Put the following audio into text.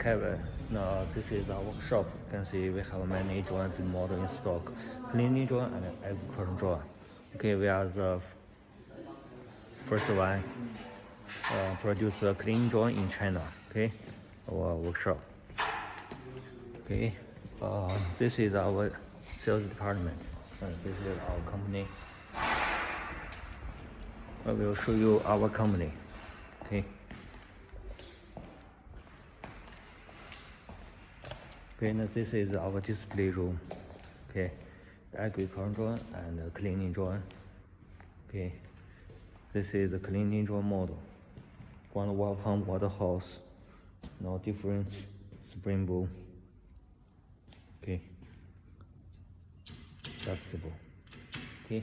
Kevin. Now this is our workshop. You can see we have many joints model in stock, cleaning joint and agricultural joint. Okay, we are the first one produce a cleaning joint in China. Okay, our workshop. Okay, this is our sales department. This is our company. I will show you our company. Okay. Okay, now this is our display room. Okay, agricultural drawing and cleaning drawing. Okay, this is the cleaning drawing model. One water pump, water hose, no different spring bowl. Okay, adjustable. Okay.